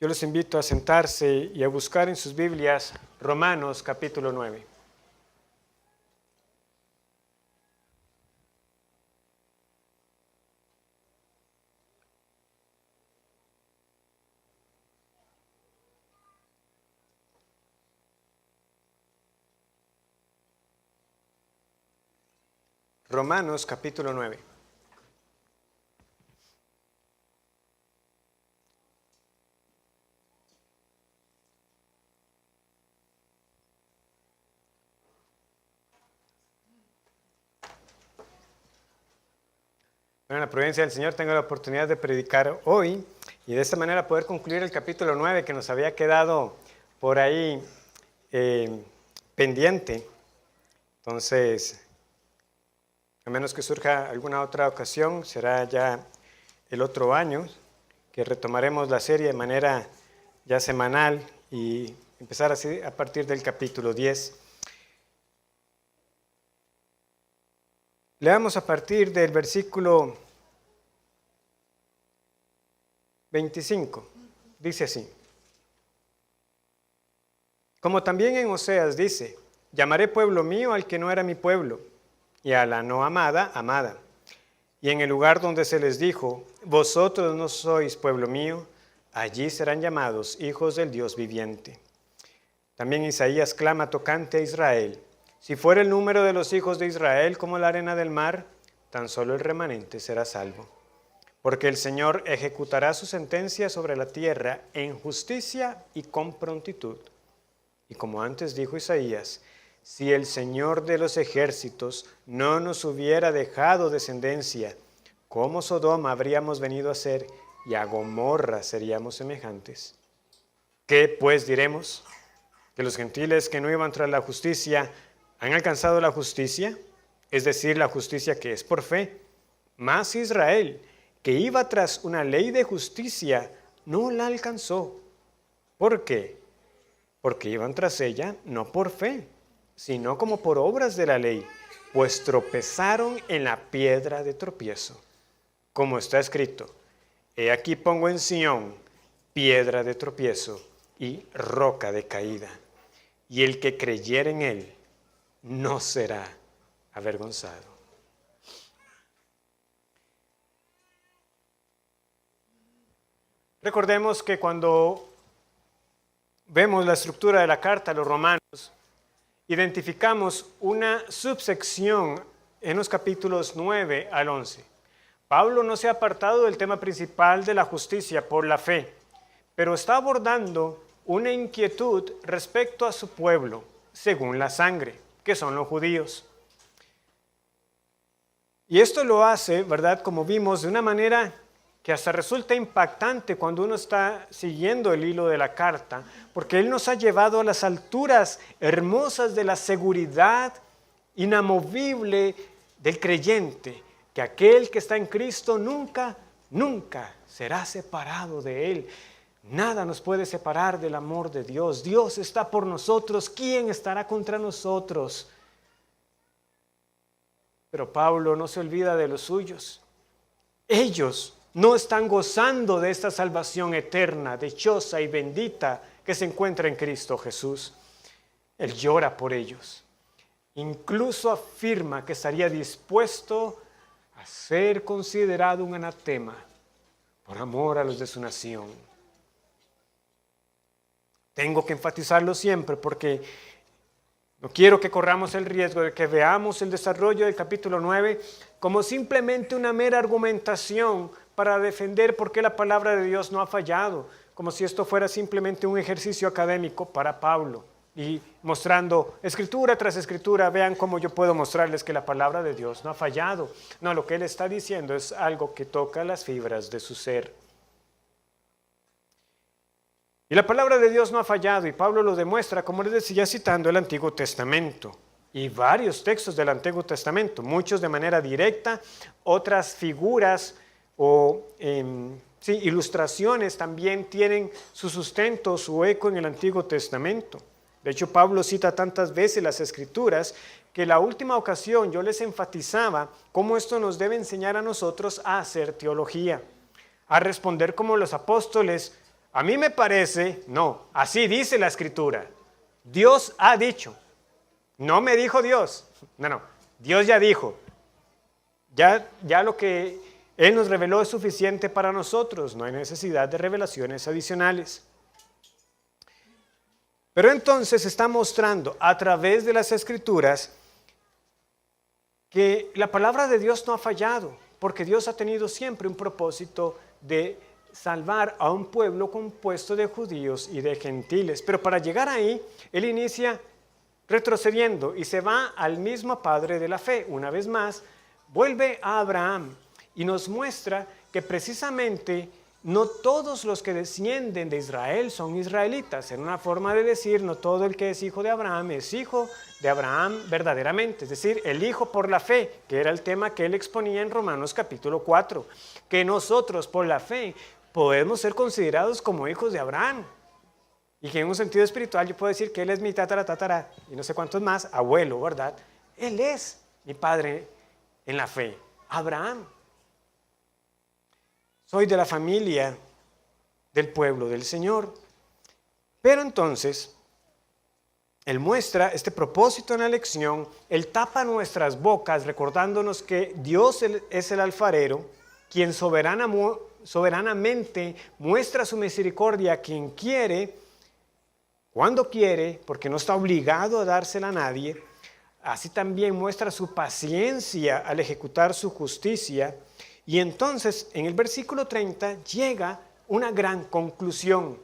Yo los invito a sentarse y a buscar en sus Biblias Romanos capítulo 9. Romanos capítulo 9. Bueno, en la providencia del Señor tengo la oportunidad de predicar hoy y de esta manera poder concluir el capítulo 9 que nos había quedado por ahí pendiente. Entonces, a menos que surja alguna otra ocasión, será ya el otro año que retomaremos la serie de manera ya semanal y empezar así a partir del capítulo 10. Leamos a partir del versículo 25. Dice así: como también en Oseas dice, llamaré pueblo mío al que no era mi pueblo, y a la no amada, amada. Y en el lugar donde se les dijo, vosotros no sois pueblo mío, allí serán llamados hijos del Dios viviente. También Isaías clama tocante a Israel, si fuera el número de los hijos de Israel como la arena del mar, tan solo el remanente será salvo. Porque el Señor ejecutará su sentencia sobre la tierra en justicia y con prontitud. Y como antes dijo Isaías, si el Señor de los ejércitos no nos hubiera dejado descendencia, ¿cómo Sodoma habríamos venido a ser y a Gomorra seríamos semejantes? ¿Qué pues diremos? ¿Que los gentiles que no iban tras la justicia han alcanzado la justicia? Es decir, la justicia que es por fe. Mas Israel, que iba tras una ley de justicia, no la alcanzó. ¿Por qué? Porque iban tras ella no por fe, sino como por obras de la ley, pues tropezaron en la piedra de tropiezo. Como está escrito, he aquí pongo en Sión piedra de tropiezo y roca de caída, y el que creyere en él no será avergonzado. Recordemos que cuando vemos la estructura de la carta a los romanos, identificamos una subsección en los capítulos 9 al 11. Pablo no se ha apartado del tema principal de la justicia por la fe, pero está abordando una inquietud respecto a su pueblo, según la sangre, que son los judíos. Y esto lo hace, ¿verdad?, como vimos, de una manera que hasta resulta impactante cuando uno está siguiendo el hilo de la carta, porque Él nos ha llevado a las alturas hermosas de la seguridad inamovible del creyente, que aquel que está en Cristo nunca será separado de Él. Nada nos puede separar del amor de Dios. Dios está por nosotros. ¿Quién estará contra nosotros? Pero Pablo no se olvida de los suyos. Ellos no están gozando de esta salvación eterna, dichosa y bendita que se encuentra en Cristo Jesús. Él llora por ellos. Incluso afirma que estaría dispuesto a ser considerado un anatema por amor a los de su nación. Tengo que enfatizarlo siempre porque no quiero que corramos el riesgo de que veamos el desarrollo del capítulo 9 como simplemente una mera argumentación para defender por qué la palabra de Dios no ha fallado, como si esto fuera simplemente un ejercicio académico para Pablo y mostrando escritura tras escritura, vean cómo yo puedo mostrarles que la palabra de Dios no ha fallado. No, lo que él está diciendo es algo que toca las fibras de su ser. Y la palabra de Dios no ha fallado, y Pablo lo demuestra, como les decía, citando el Antiguo Testamento y varios textos del Antiguo Testamento, muchos de manera directa, otras figuras o ilustraciones también tienen su sustento, su eco en el Antiguo Testamento. De hecho, Pablo cita tantas veces las Escrituras que la última ocasión yo les enfatizaba cómo esto nos debe enseñar a nosotros a hacer teología, a responder como los apóstoles a mí me parece, no, así dice la Escritura. Dios ha dicho. No me dijo Dios. No, Dios ya dijo. Ya lo que Él nos reveló es suficiente para nosotros. No hay necesidad de revelaciones adicionales. Pero entonces está mostrando a través de las Escrituras que la palabra de Dios no ha fallado, porque Dios ha tenido siempre un propósito de salvar a un pueblo compuesto de judíos y de gentiles. Pero para llegar ahí, Él inicia retrocediendo y se va al mismo padre de la fe. Una vez más, vuelve a Abraham y nos muestra que precisamente no todos los que descienden de Israel son israelitas. En una forma de decir, no todo el que es hijo de Abraham es hijo de Abraham verdaderamente. Es decir, el hijo por la fe, que era el tema que él exponía en Romanos capítulo 4. Que nosotros por la fe podemos ser considerados como hijos de Abraham. Y que en un sentido espiritual yo puedo decir que él es mi tatara, y no sé cuántos más, abuelo, ¿verdad? Él es mi padre en la fe, Abraham. Soy de la familia del pueblo del Señor. Pero entonces, Él muestra este propósito en la lección, Él tapa nuestras bocas recordándonos que Dios es el alfarero, quien soberanamente muestra su misericordia a quien quiere, cuando quiere, porque no está obligado a dársela a nadie. Así también muestra su paciencia al ejecutar su justicia. Y entonces en el versículo 30 llega una gran conclusión.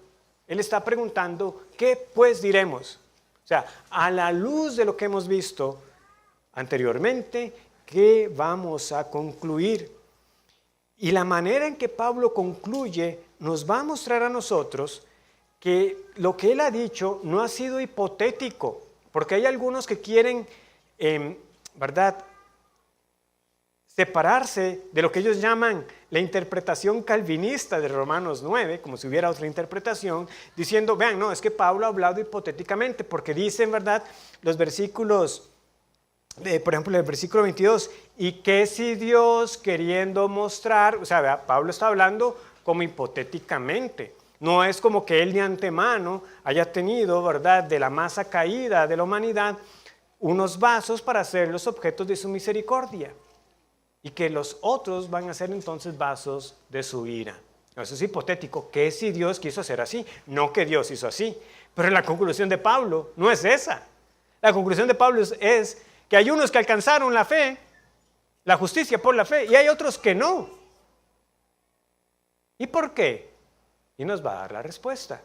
Él está preguntando, ¿qué pues diremos? O sea, a la luz de lo que hemos visto anteriormente, ¿qué vamos a concluir? Y la manera en que Pablo concluye nos va a mostrar a nosotros que lo que él ha dicho no ha sido hipotético, porque hay algunos que quieren, ¿verdad?, separarse de lo que ellos llaman la interpretación calvinista de Romanos 9, como si hubiera otra interpretación, diciendo, vean, no, es que Pablo ha hablado hipotéticamente, porque dicen, ¿verdad?, los versículos, por ejemplo, el versículo 22, y que si Dios queriendo mostrar, o sea, vea, Pablo está hablando como hipotéticamente, no es como que él de antemano haya tenido, ¿verdad?, de la masa caída de la humanidad, unos vasos para ser los objetos de su misericordia. Y que los otros van a ser entonces vasos de su ira. Eso es hipotético. ¿Qué si Dios quiso hacer así? No que Dios hizo así. Pero la conclusión de Pablo no es esa. La conclusión de Pablo es que hay unos que alcanzaron la fe, la justicia por la fe, y hay otros que no. ¿Y por qué? Y nos va a dar la respuesta.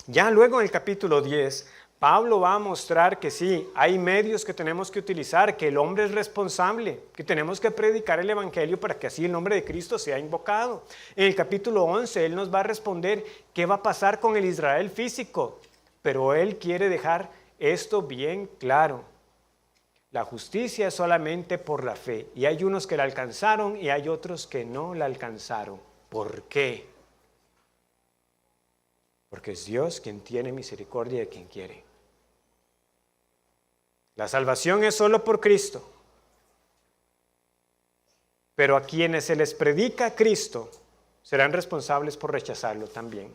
Ya luego en el capítulo 10, Pablo va a mostrar que sí, hay medios que tenemos que utilizar, que el hombre es responsable, que tenemos que predicar el evangelio para que así el nombre de Cristo sea invocado. En el capítulo 11, él nos va a responder qué va a pasar con el Israel físico, pero él quiere dejar esto bien claro. La justicia es solamente por la fe, y hay unos que la alcanzaron y hay otros que no la alcanzaron. ¿Por qué? Porque es Dios quien tiene misericordia de quien quiere. La salvación es solo por Cristo. Pero a quienes se les predica Cristo serán responsables por rechazarlo también.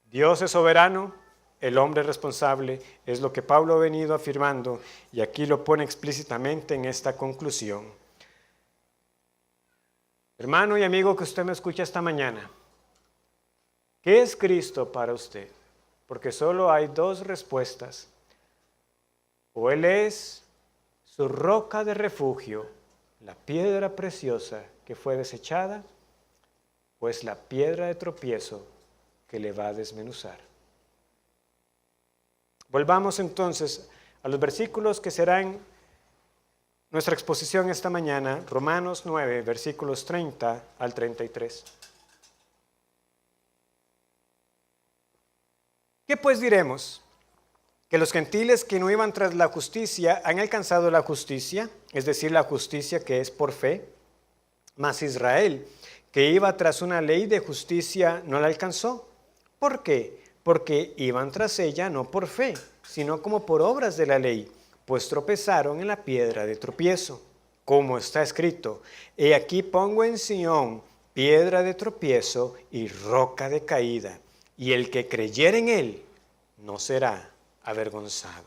Dios es soberano, el hombre es responsable, es lo que Pablo ha venido afirmando y aquí lo pone explícitamente en esta conclusión. Hermano y amigo que usted me escucha esta mañana, ¿qué es Cristo para usted? Porque solo hay dos respuestas. O Él es su roca de refugio, la piedra preciosa que fue desechada, o es la piedra de tropiezo que le va a desmenuzar. Volvamos entonces a los versículos que serán nuestra exposición esta mañana, Romanos 9, versículos 30 al 33. ¿Qué pues diremos? ¿Que los gentiles que no iban tras la justicia han alcanzado la justicia? Es decir, la justicia que es por fe. Mas Israel, que iba tras una ley de justicia, no la alcanzó. ¿Por qué? Porque iban tras ella no por fe, sino como por obras de la ley, pues tropezaron en la piedra de tropiezo. como está escrito, he aquí pongo en Sión piedra de tropiezo y roca de caída, y el que creyere en él no será avergonzado.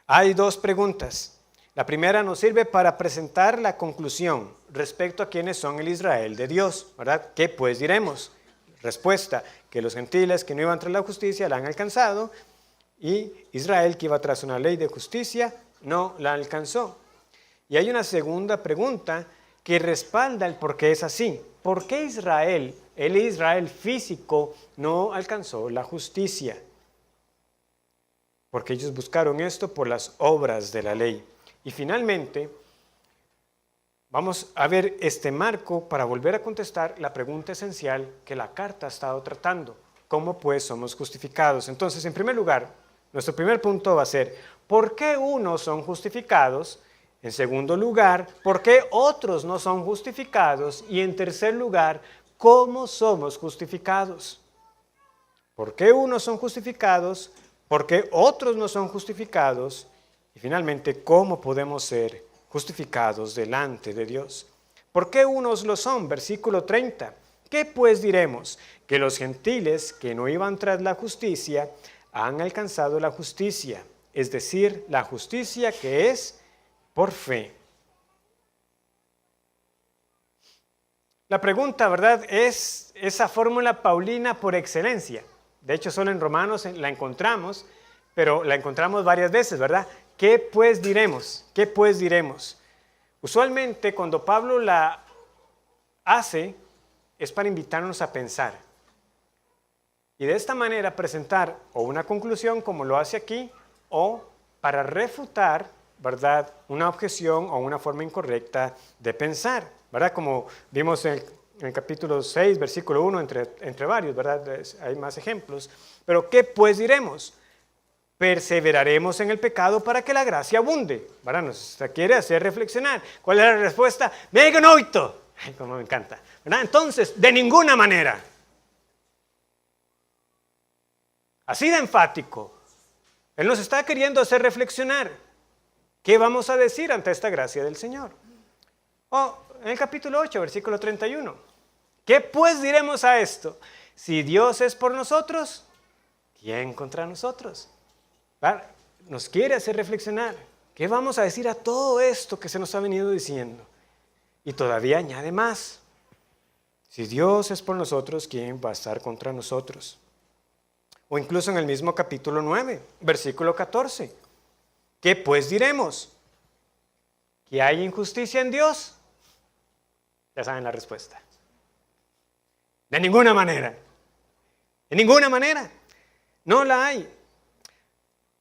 Hay dos preguntas. La primera nos sirve para presentar la conclusión respecto a quiénes son el Israel de Dios, ¿verdad? ¿Qué pues diremos? Respuesta, que los gentiles que no iban tras la justicia la han alcanzado, y Israel, que iba tras una ley de justicia, no la alcanzó. Y hay una segunda pregunta que respalda el por qué es así. ¿Por qué Israel, el Israel físico, no alcanzó la justicia? Porque ellos buscaron esto por las obras de la ley. Y finalmente, vamos a ver este marco para volver a contestar la pregunta esencial que la carta ha estado tratando. ¿Cómo pues somos justificados? Entonces, en primer lugar, nuestro primer punto va a ser, ¿por qué unos son justificados? En segundo lugar, ¿por qué otros no son justificados? Y en tercer lugar, ¿cómo somos justificados? ¿Por qué unos son justificados? ¿Por qué otros no son justificados? Y finalmente, ¿cómo podemos ser justificados delante de Dios? ¿Por qué unos lo son? Versículo 30. ¿Qué pues diremos? Que los gentiles que no iban tras la justicia han alcanzado la justicia, es decir, la justicia que es por fe. La pregunta, ¿verdad?, es esa fórmula paulina por excelencia. De hecho, solo en Romanos la encontramos, pero la encontramos varias veces, ¿verdad? ¿Qué pues diremos? ¿Qué pues diremos? Usualmente cuando Pablo la hace es para invitarnos a pensar. Y de esta manera presentar o una conclusión como lo hace aquí, o para refutar, ¿verdad?, una objeción o una forma incorrecta de pensar, ¿verdad? Como vimos en el capítulo 6, versículo 1, entre varios, ¿verdad? Hay más ejemplos. Pero ¿qué pues diremos? Perseveraremos en el pecado para que la gracia abunde, ¿verdad? Nos quiere hacer reflexionar. ¿Cuál es la respuesta? Mega noito. Ay, como me encanta, ¿verdad? Entonces, de ninguna manera. Así de enfático. Él nos está queriendo hacer reflexionar. ¿Qué vamos a decir ante esta gracia del Señor? En el capítulo 8, versículo 31. ¿Qué pues diremos a esto? Si Dios es por nosotros, ¿quién contra nosotros? ¿Verdad? Nos quiere hacer reflexionar. ¿Qué vamos a decir a todo esto que se nos ha venido diciendo? Y todavía añade más. Si Dios es por nosotros, ¿quién va a estar contra nosotros? O incluso en el mismo capítulo 9, versículo 14. ¿Qué pues diremos? ¿Que hay injusticia en Dios? Ya saben la respuesta. De ninguna manera. De ninguna manera. No la hay.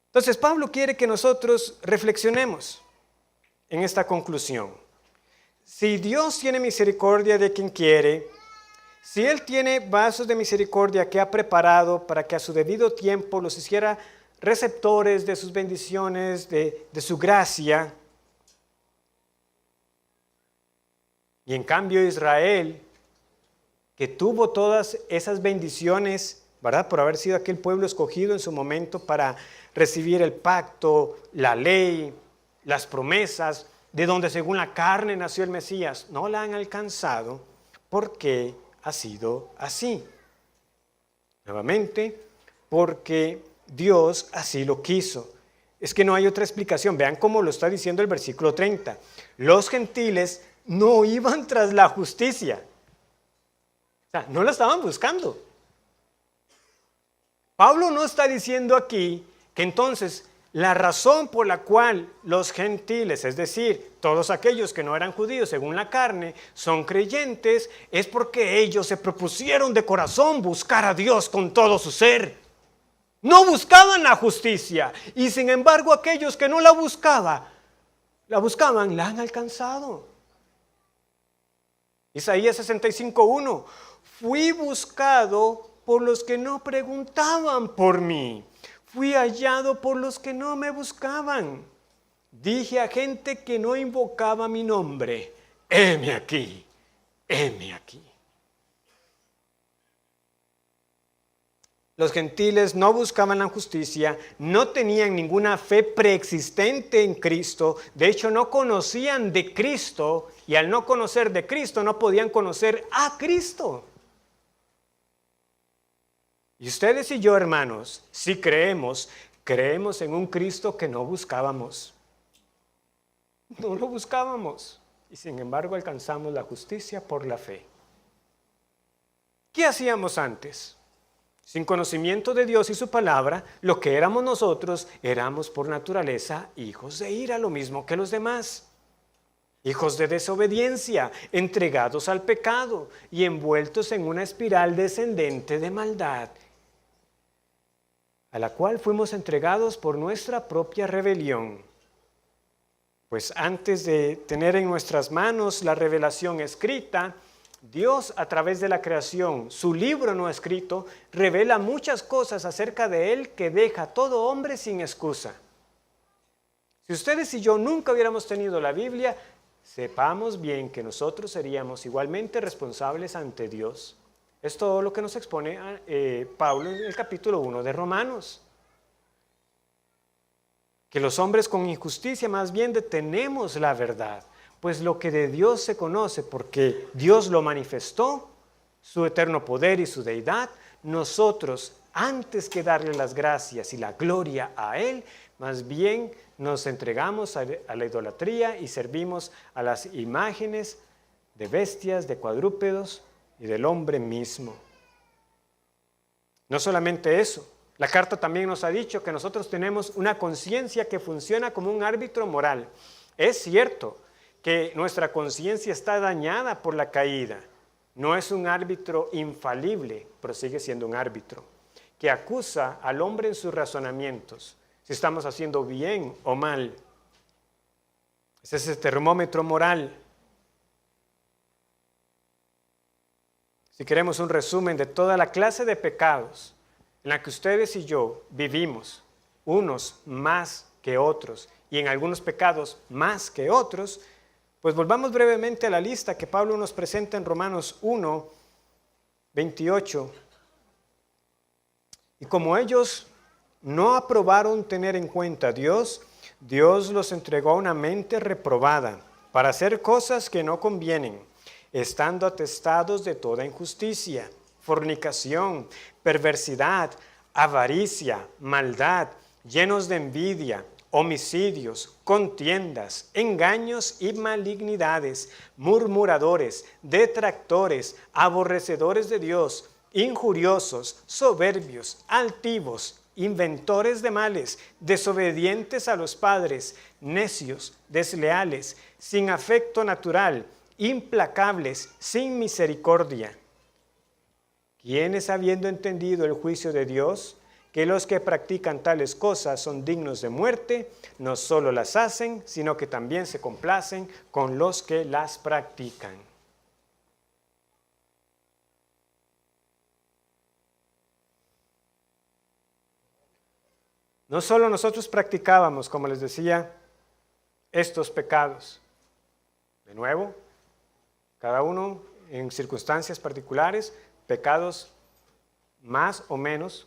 Entonces Pablo quiere que nosotros reflexionemos en esta conclusión. Si Dios tiene misericordia de quien quiere, si Él tiene vasos de misericordia que ha preparado para que a su debido tiempo los hiciera receptores de sus bendiciones, de su gracia, y en cambio Israel, que tuvo todas esas bendiciones, ¿verdad?, por haber sido aquel pueblo escogido en su momento para recibir el pacto, la ley, las promesas, de donde según la carne nació el Mesías, no la han alcanzado. ¿Por qué ha sido así? Nuevamente, porque Dios así lo quiso. Es que no hay otra explicación. Vean cómo lo está diciendo el versículo 30. Los gentiles no iban tras la justicia. O sea, no la estaban buscando. Pablo no está diciendo aquí que entonces la razón por la cual los gentiles, es decir, todos aquellos que no eran judíos según la carne, son creyentes, es porque ellos se propusieron de corazón buscar a Dios con todo su ser. No buscaban la justicia, y sin embargo aquellos que no la buscaban, la han alcanzado. Isaías 65:1, fui buscado por los que no preguntaban por mí. Fui hallado por los que no me buscaban. Dije a gente que no invocaba mi nombre, heme aquí, heme aquí. Los gentiles no buscaban la justicia, no tenían ninguna fe preexistente en Cristo, de hecho no conocían de Cristo y al no conocer de Cristo no podían conocer a Cristo. Y ustedes y yo, hermanos, si creemos en un Cristo que no buscábamos. No lo buscábamos y sin embargo alcanzamos la justicia por la fe. ¿Qué hacíamos antes? Sin conocimiento de Dios y su palabra, lo que éramos nosotros, éramos por naturaleza hijos de ira, lo mismo que los demás. Hijos de desobediencia, entregados al pecado y envueltos en una espiral descendente de maldad, a la cual fuimos entregados por nuestra propia rebelión. Pues antes de tener en nuestras manos la revelación escrita, Dios, a través de la creación, su libro no escrito, revela muchas cosas acerca de Él que deja a todo hombre sin excusa. Si ustedes y yo nunca hubiéramos tenido la Biblia, sepamos bien que nosotros seríamos igualmente responsables ante Dios. Es todo lo que nos expone Pablo en el capítulo 1 de Romanos. Que los hombres con injusticia más bien detenemos la verdad. Pues lo que de Dios se conoce, porque Dios lo manifestó, su eterno poder y su deidad, nosotros, antes que darle las gracias y la gloria a Él, más bien nos entregamos a la idolatría y servimos a las imágenes de bestias, de cuadrúpedos y del hombre mismo. No solamente eso, la carta también nos ha dicho que nosotros tenemos una conciencia que funciona como un árbitro moral. Es cierto que nuestra conciencia está dañada por la caída. No es un árbitro infalible, pero sigue siendo un árbitro que acusa al hombre en sus razonamientos, si estamos haciendo bien o mal. Es ese termómetro moral. Si queremos un resumen de toda la clase de pecados en la que ustedes y yo vivimos, unos más que otros, y en algunos pecados más que otros, pues volvamos brevemente a la lista que Pablo nos presenta en Romanos 1, 28. Y como ellos no aprobaron tener en cuenta a Dios, Dios los entregó a una mente reprobada para hacer cosas que no convienen, estando atestados de toda injusticia, fornicación, perversidad, avaricia, maldad, llenos de envidia, homicidios, contiendas, engaños y malignidades, murmuradores, detractores, aborrecedores de Dios, injuriosos, soberbios, altivos, inventores de males, desobedientes a los padres, necios, desleales, sin afecto natural, implacables, sin misericordia. Quienes, habiendo entendido el juicio de Dios, que los que practican tales cosas son dignos de muerte, no solo las hacen, sino que también se complacen con los que las practican. No solo nosotros practicábamos, como les decía, estos pecados. De nuevo, cada uno en circunstancias particulares, pecados más o menos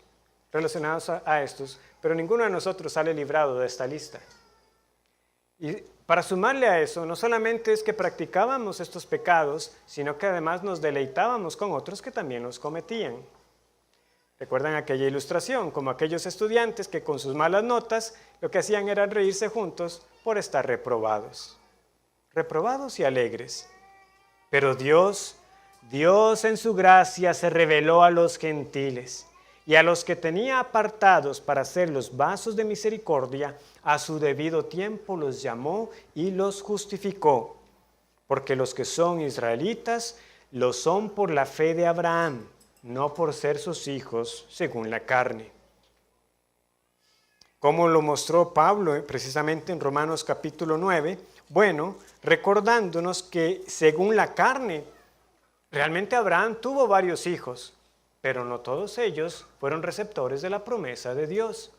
relacionados a estos, pero ninguno de nosotros sale librado de esta lista. Y para sumarle a eso, no solamente es que practicábamos estos pecados, sino que además nos deleitábamos con otros que también los cometían. ¿Recuerdan aquella ilustración? Como aquellos estudiantes que con sus malas notas lo que hacían era reírse juntos por estar reprobados. Reprobados y alegres. Pero Dios en su gracia se reveló a los gentiles y a los que tenía apartados para ser los vasos de misericordia, a su debido tiempo los llamó y los justificó. Porque los que son israelitas lo son por la fe de Abraham, no por ser sus hijos según la carne. Como lo mostró Pablo precisamente en Romanos capítulo 9, bueno, recordándonos que según la carne, realmente Abraham tuvo varios hijos, pero no todos ellos fueron receptores de la promesa de Dios.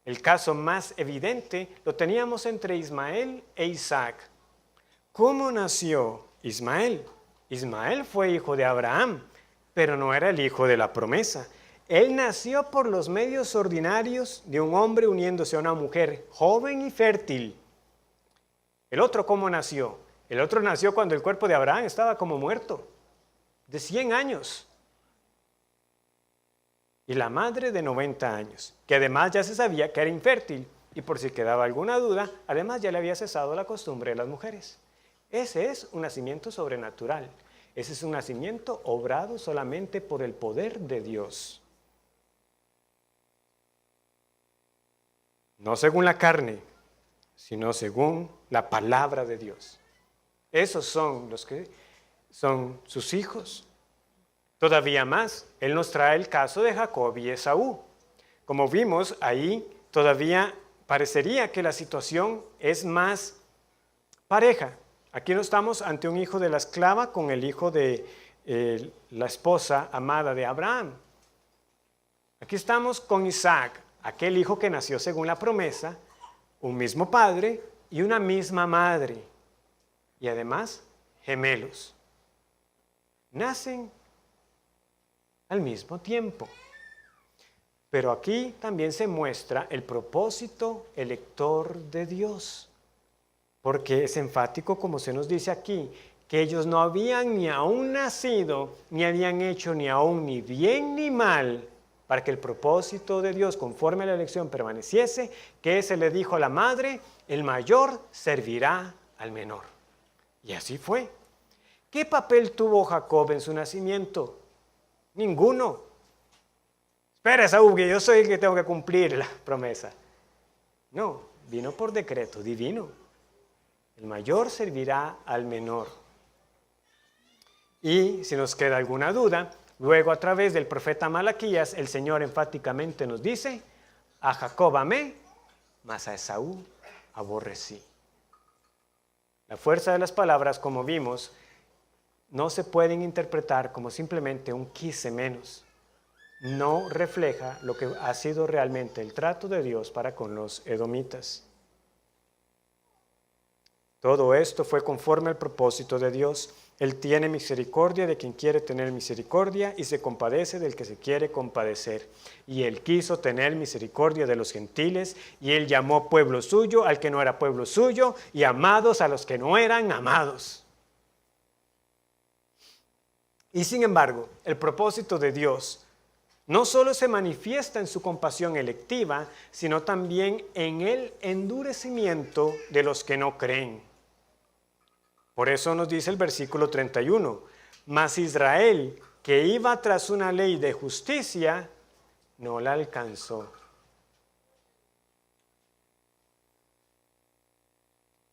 El caso más evidente lo teníamos entre Ismael e Isaac. ¿Cómo nació Ismael? Ismael fue hijo de Abraham, pero no era el hijo de la promesa. Él nació por los medios ordinarios de un hombre uniéndose a una mujer joven y fértil. ¿El otro cómo nació? El otro nació cuando el cuerpo de Abraham estaba como muerto, de 100 años. Y la madre de 90 años, que además ya se sabía que era infértil. Y por si quedaba alguna duda, además ya le había cesado la costumbre de las mujeres. Ese es un nacimiento sobrenatural. Ese es un nacimiento obrado solamente por el poder de Dios. No según la carne, sino según la palabra de Dios. Esos son los que son sus hijos. Todavía más, Él nos trae el caso de Jacob y Esaú. Como vimos ahí, todavía parecería que la situación es más pareja. Aquí no estamos ante un hijo de la esclava con el hijo de la esposa amada de Abraham. Aquí estamos con Isaac, aquel hijo que nació según la promesa, un mismo padre y una misma madre. Y además, gemelos. Nacen al mismo tiempo. Pero aquí también se muestra el propósito elector de Dios. Porque es enfático, como se nos dice aquí, que ellos no habían ni aún nacido, ni habían hecho ni aún ni bien ni mal, para que el propósito de Dios, conforme a la elección, permaneciese, que se le dijo a la madre, el mayor servirá al menor. Y así fue. ¿Qué papel tuvo Jacob en su nacimiento? Ninguno. Espera, Esaú, que yo soy el que tengo que cumplir la promesa. No, vino por decreto divino. El mayor servirá al menor. Y si nos queda alguna duda, luego a través del profeta Malaquías, el Señor enfáticamente nos dice, a Jacob amé, mas a Esaú aborrecí. La fuerza de las palabras, como vimos, no se pueden interpretar como simplemente un quise menos. No refleja lo que ha sido realmente el trato de Dios para con los edomitas. Todo esto fue conforme al propósito de Dios. Él tiene misericordia de quien quiere tener misericordia y se compadece del que se quiere compadecer. Y Él quiso tener misericordia de los gentiles y Él llamó pueblo suyo al que no era pueblo suyo y amados a los que no eran amados. Y sin embargo, el propósito de Dios no solo se manifiesta en su compasión electiva, sino también en el endurecimiento de los que no creen. Por eso nos dice el versículo 31, mas Israel, que iba tras una ley de justicia, no la alcanzó.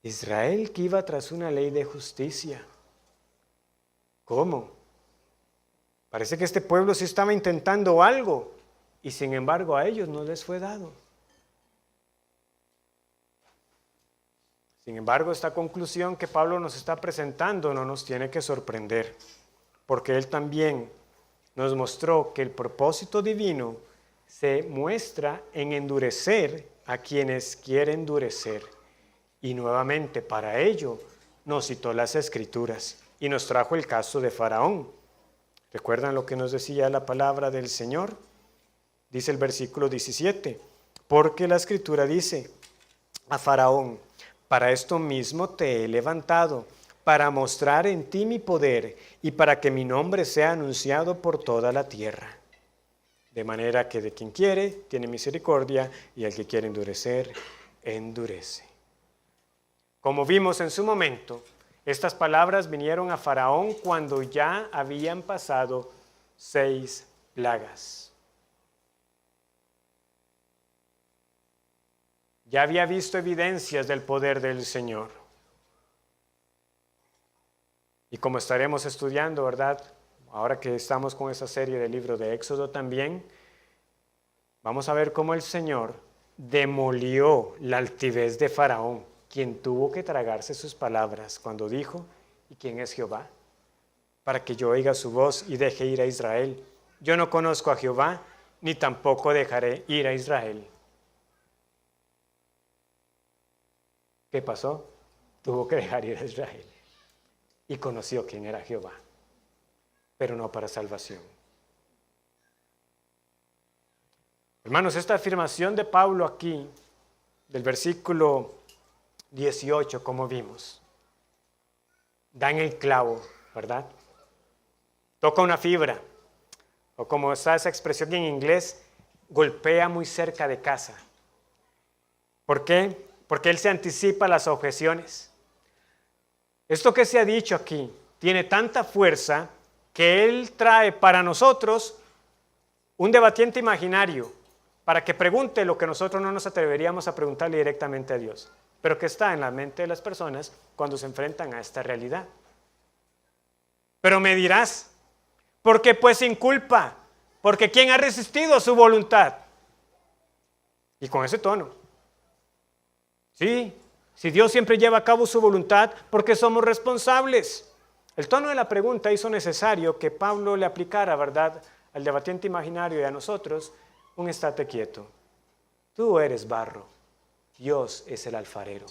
Israel que iba tras una ley de justicia. ¿Cómo? Parece que este pueblo sí estaba intentando algo y sin embargo a ellos no les fue dado. Sin embargo, esta conclusión que Pablo nos está presentando no nos tiene que sorprender, porque él también nos mostró que el propósito divino se muestra en endurecer a quienes quiere endurecer. Y nuevamente para ello nos citó las Escrituras y nos trajo el caso de Faraón. ¿Recuerdan lo que nos decía la palabra del Señor? Dice el versículo 17, porque la Escritura dice a Faraón, para esto mismo te he levantado, para mostrar en ti mi poder y para que mi nombre sea anunciado por toda la tierra. De manera que de quien quiere, tiene misericordia, y al que quiere endurecer, endurece. Como vimos en su momento, estas palabras vinieron a Faraón cuando ya habían pasado 6 plagas. Ya había visto evidencias del poder del Señor. Y como estaremos estudiando, ¿verdad? Ahora que estamos con esa serie del libro de Éxodo también, vamos a ver cómo el Señor demolió la altivez de Faraón, quien tuvo que tragarse sus palabras cuando dijo, ¿y quién es Jehová? Para que yo oiga su voz y deje ir a Israel. Yo no conozco a Jehová, ni tampoco dejaré ir a Israel. ¿Qué pasó? Tuvo que dejar ir a Israel. Y conoció quién era Jehová, pero no para salvación. Hermanos, esta afirmación de Pablo aquí, del versículo 18, como vimos, da en el clavo, ¿verdad? Toca una fibra, o como está esa expresión en inglés, golpea muy cerca de casa. ¿Por qué? Porque él se anticipa a las objeciones. Esto que se ha dicho aquí tiene tanta fuerza que él trae para nosotros un debatiente imaginario para que pregunte lo que nosotros no nos atreveríamos a preguntarle directamente a Dios, pero que está en la mente de las personas cuando se enfrentan a esta realidad. Pero me dirás, ¿por qué pues sin culpa? Porque ¿quién ha resistido a su voluntad? Y con ese tono. Sí, si Dios siempre lleva a cabo su voluntad, ¿por qué somos responsables? El tono de la pregunta hizo necesario que Pablo le aplicara, ¿verdad?, al debatiente imaginario y a nosotros, un estate quieto. Tú eres barro, Dios es el alfarero.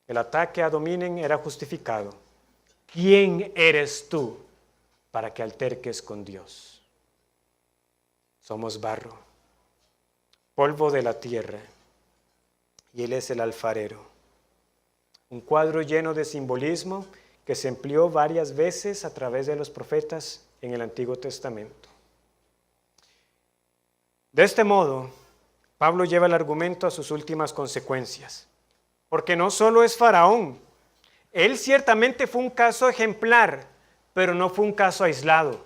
El ataque a dominen era justificado. ¿Quién eres tú para que alterques con Dios? Somos barro, polvo de la tierra, y Él es el alfarero. Un cuadro lleno de simbolismo que se empleó varias veces a través de los profetas en el Antiguo Testamento. De este modo, Pablo lleva el argumento a sus últimas consecuencias, porque no solo es Faraón, él ciertamente fue un caso ejemplar, pero no fue un caso aislado.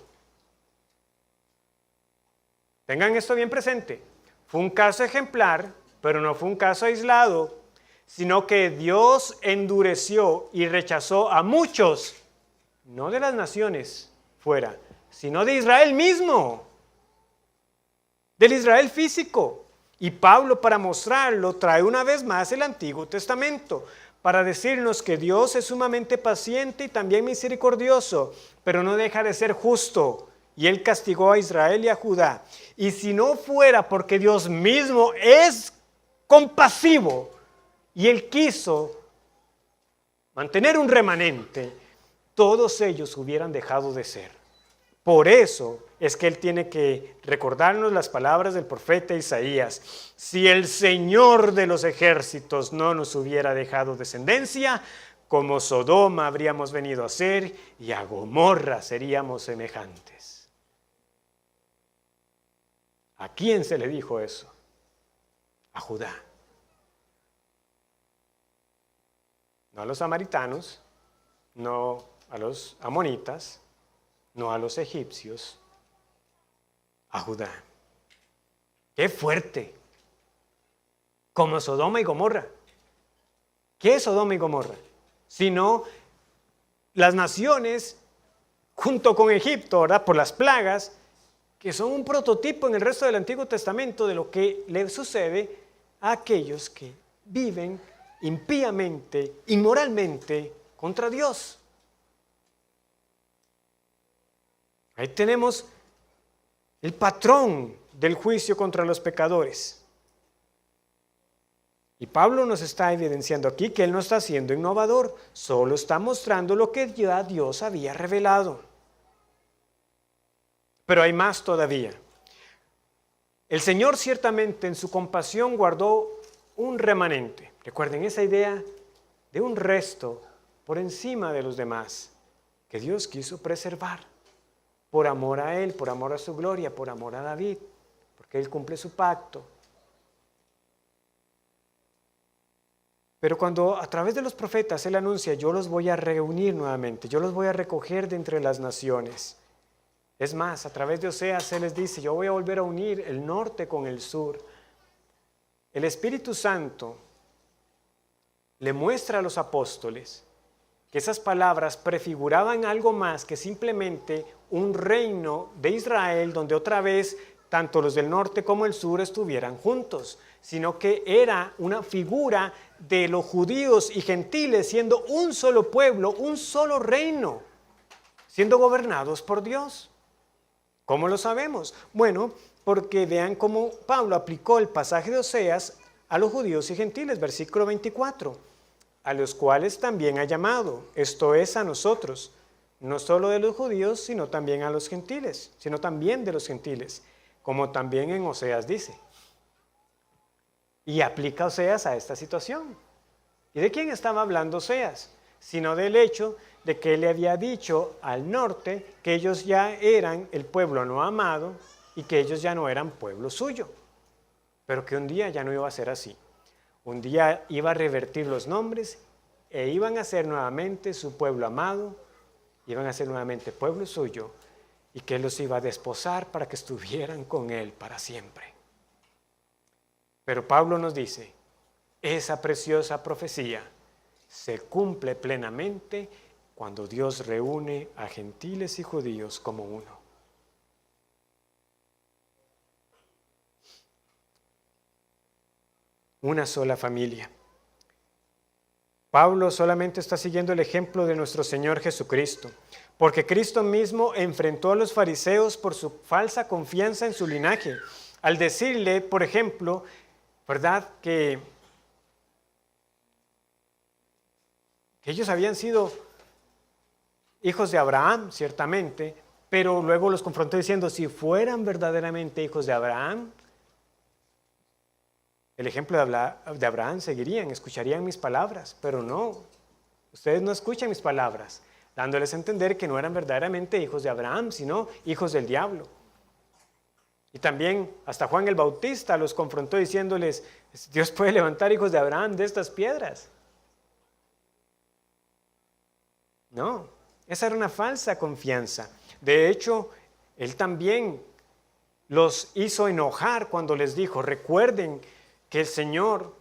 Tengan esto bien presente, fue un caso ejemplar, pero no fue un caso aislado, sino que Dios endureció y rechazó a muchos, no de las naciones fuera, sino de Israel mismo, del Israel físico. Y Pablo, para mostrarlo, trae una vez más el Antiguo Testamento, para decirnos que Dios es sumamente paciente y también misericordioso, pero no deja de ser justo. Y Él castigó a Israel y a Judá. Y si no fuera porque Dios mismo es compasivo, y Él quiso mantener un remanente, todos ellos hubieran dejado de ser. Por eso es que Él tiene que recordarnos las palabras del profeta Isaías. Si el Señor de los ejércitos no nos hubiera dejado descendencia, como Sodoma habríamos venido a ser y a Gomorra seríamos semejantes. ¿A quién se le dijo eso? A Judá. No a los samaritanos, no a los amonitas, no a los egipcios, a Judá. ¡Qué fuerte! Como Sodoma y Gomorra. ¿Qué es Sodoma y Gomorra? Sino las naciones, junto con Egipto, ¿verdad?, por las plagas, que son un prototipo en el resto del Antiguo Testamento de lo que le sucede a aquellos que viven impíamente, inmoralmente contra Dios. Ahí tenemos el patrón del juicio contra los pecadores. Y Pablo nos está evidenciando aquí que él no está siendo innovador, solo está mostrando lo que ya Dios había revelado. Pero hay más todavía. El Señor ciertamente en su compasión guardó un remanente. Recuerden esa idea de un resto por encima de los demás que Dios quiso preservar por amor a Él, por amor a su gloria, por amor a David, porque Él cumple su pacto. Pero cuando a través de los profetas Él anuncia, yo los voy a reunir nuevamente, yo los voy a recoger de entre las naciones. Es más, a través de Oseas Él les dice, yo voy a volver a unir el norte con el sur. El Espíritu Santo le muestra a los apóstoles que esas palabras prefiguraban algo más que simplemente un reino de Israel donde otra vez tanto los del norte como el sur estuvieran juntos, sino que era una figura de los judíos y gentiles siendo un solo pueblo, un solo reino, siendo gobernados por Dios. ¿Cómo lo sabemos? Bueno, porque vean cómo Pablo aplicó el pasaje de Oseas a los judíos y gentiles, versículo 24, a los cuales también ha llamado, esto es a nosotros, no solo de los judíos, sino también a los gentiles, sino también de los gentiles, como también en Oseas dice. Y aplica Oseas a esta situación. ¿Y de quién estaba hablando Oseas? Sino del hecho de que él le había dicho al norte que ellos ya eran el pueblo no amado y que ellos ya no eran pueblo suyo, pero que un día ya no iba a ser así. Un día iba a revertir los nombres e iban a ser nuevamente su pueblo amado, iban a ser nuevamente pueblo suyo y que él los iba a desposar para que estuvieran con él para siempre. Pero Pablo nos dice, esa preciosa profecía se cumple plenamente cuando Dios reúne a gentiles y judíos como uno. Una sola familia. Pablo solamente está siguiendo el ejemplo de nuestro Señor Jesucristo, porque Cristo mismo enfrentó a los fariseos por su falsa confianza en su linaje, al decirle, por ejemplo, ¿verdad?, que ellos habían sido hijos de Abraham, ciertamente, pero luego los confrontó diciendo, si fueran verdaderamente hijos de Abraham, el ejemplo de Abraham seguirían, escucharían mis palabras, pero no, ustedes no escuchan mis palabras, dándoles a entender que no eran verdaderamente hijos de Abraham, sino hijos del diablo. Y también hasta Juan el Bautista los confrontó diciéndoles, Dios puede levantar hijos de Abraham de estas piedras. No, esa era una falsa confianza. De hecho, él también los hizo enojar cuando les dijo, recuerden que el Señor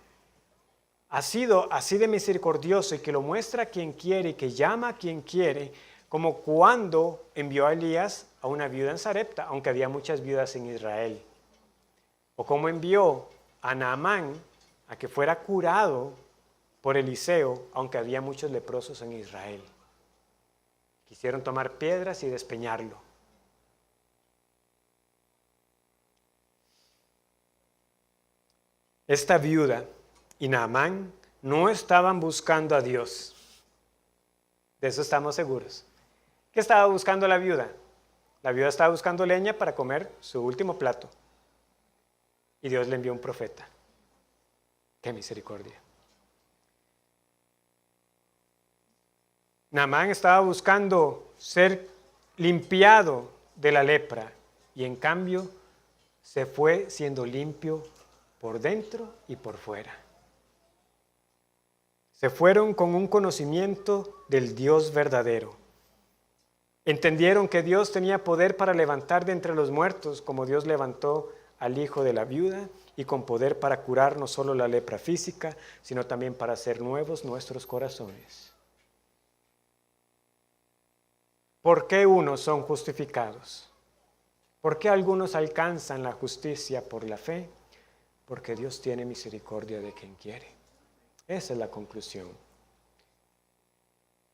ha sido así de misericordioso y que lo muestra a quien quiere y que llama a quien quiere, como cuando envió a Elías a una viuda en Sarepta, aunque había muchas viudas en Israel. O como envió a Naamán a que fuera curado por Eliseo, aunque había muchos leprosos en Israel. Quisieron tomar piedras y despeñarlo. Esta viuda y Naamán no estaban buscando a Dios. De eso estamos seguros. ¿Qué estaba buscando la viuda? La viuda estaba buscando leña para comer su último plato. Y Dios le envió un profeta. ¡Qué misericordia! Naamán estaba buscando ser limpiado de la lepra y en cambio se fue siendo limpio por dentro y por fuera. Se fueron con un conocimiento del Dios verdadero. Entendieron que Dios tenía poder para levantar de entre los muertos, como Dios levantó al hijo de la viuda, y con poder para curar no solo la lepra física, sino también para hacer nuevos nuestros corazones. ¿Por qué unos son justificados? ¿Por qué algunos alcanzan la justicia por la fe? Porque Dios tiene misericordia de quien quiere. Esa es la conclusión.